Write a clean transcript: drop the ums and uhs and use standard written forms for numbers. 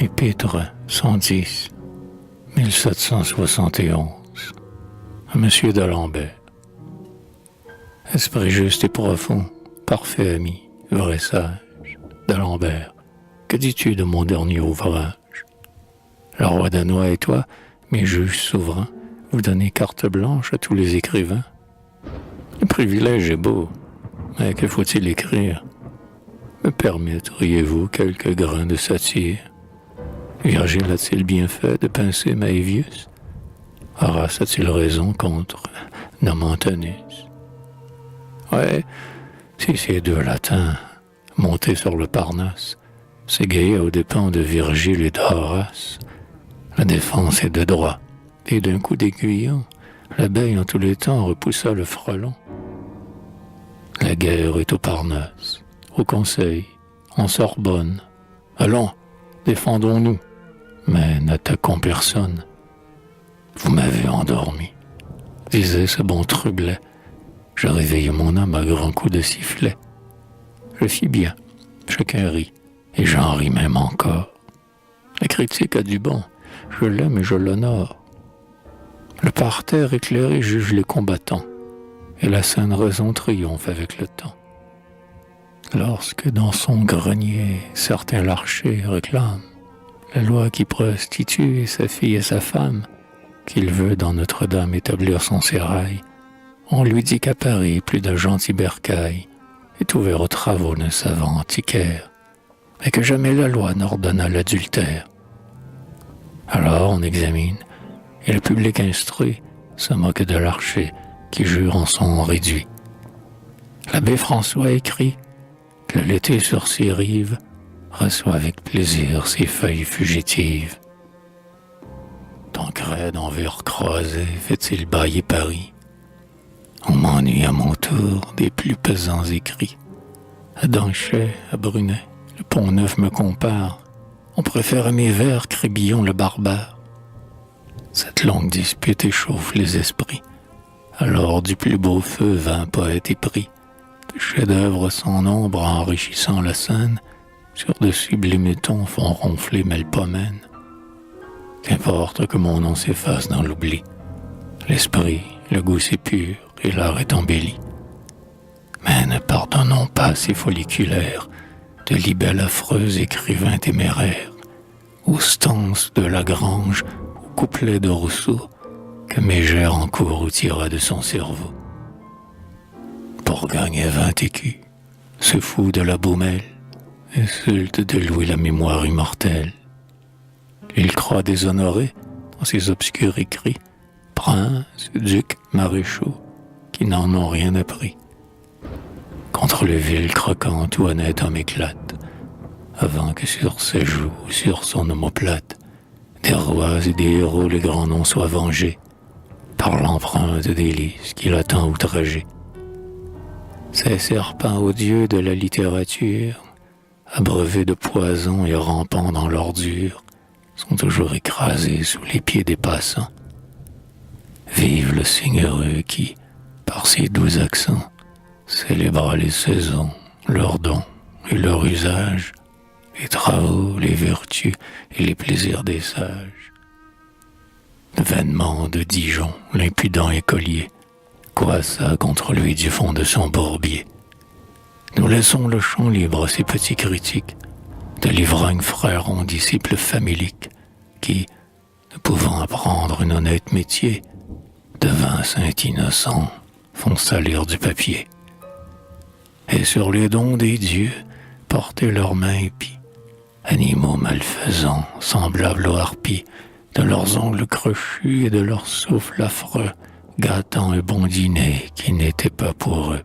Épître 110, 1771, à Monsieur d'Alembert. Esprit juste et profond, parfait ami, vrai sage, d'Alembert, que dis-tu de mon dernier ouvrage? Le roi danois et toi, mes juges souverains, vous donnez carte blanche à tous les écrivains. Le privilège est beau, mais que faut-il écrire? Me permettriez-vous quelques grains de satire? Virgile a-t-il bien fait de pincer Maevius? Horace a-t-il raison contre Nomentanus? Ouais, si ces deux latins, montés sur le Parnasse, s'égayaient aux dépens de Virgile et d'Horace, la défense est de droit, et d'un coup d'aiguillon, l'abeille en tous les temps repoussa le frelon. La guerre est au Parnasse, au Conseil, en Sorbonne. Allons, défendons-nous, mais n'attaquons personne. Vous m'avez endormi, disait ce bon Trublet. Je réveillais mon âme à grands coups de sifflet. Je fis bien, chacun rit, et j'en ris même encore. La critique a du bon, je l'aime et je l'honore. Le parterre éclairé juge les combattants, et la saine raison triomphe avec le temps. Lorsque dans son grenier, certains larchers réclament la loi qui prostitue sa fille et sa femme, qu'il veut dans Notre-Dame établir son sérail, on lui dit qu'à Paris, plus de gentils bercail est ouvert aux travaux d'un savant antiquaire, et que jamais la loi n'ordonna l'adultère. Alors on examine, et le public instruit se moque de l'archer qui jure en son réduit. L'abbé François écrit que l'été sur ses rives reçoit avec plaisir ses feuilles fugitives. Tancrède en vers croisés fait-il bailler Paris? On m'ennuie à mon tour des plus pesants écrits. À Danchet, à Brunet, le Pont-Neuf me compare. On préfère à mes vers Crébillon le barbare. Cette longue dispute échauffe les esprits. Alors du plus beau feu vint poète épris, de chefs-d'œuvre sans nombre enrichissant la scène, sur de sublimes tons font ronfler Melpomène. Qu'importe que mon nom s'efface dans l'oubli, l'esprit, le goût s'épure et l'art est embelli. Mais ne pardonnons pas ces folliculaires de libelles affreux écrivains téméraires, aux stances de Lagrange, aux couplets de Rousseau, que Mégère en cours tira de son cerveau. Pour gagner 20 écus, se fout de la Baumelle, insulte de Louis la mémoire immortelle. Il croit déshonorer, dans ses obscurs écrits, princes, ducs, maréchaux, qui n'en ont rien appris. Contre le vil croquant, tout honnête homme éclate, avant que sur ses joues, sur son omoplate, des rois et des héros les grands noms soient vengés, par l'empreinte des lys qu'il a tant outragés. Ces serpents odieux de la littérature, abreuvés de poison et rampant dans l'ordure, sont toujours écrasés sous les pieds des passants. Vive le Seigneur qui, par ses doux accents, célébra les saisons, leurs dons et leurs usages, les travaux, les vertus et les plaisirs des sages. Vainement de Dijon, l'impudent écolier, coissa contre lui du fond de son bourbier. Nous laissons le champ libre à ces petits critiques, de l'ivrogne frère disciple famélique, qui, ne pouvant apprendre un honnête métier, devint saint innocent, font salir du papier. Et sur les dons des dieux, porter leurs mains épis, animaux malfaisants, semblables aux harpies, de leurs ongles crochus et de leur souffle affreux, gâtant un bon dîner qui n'était pas pour eux.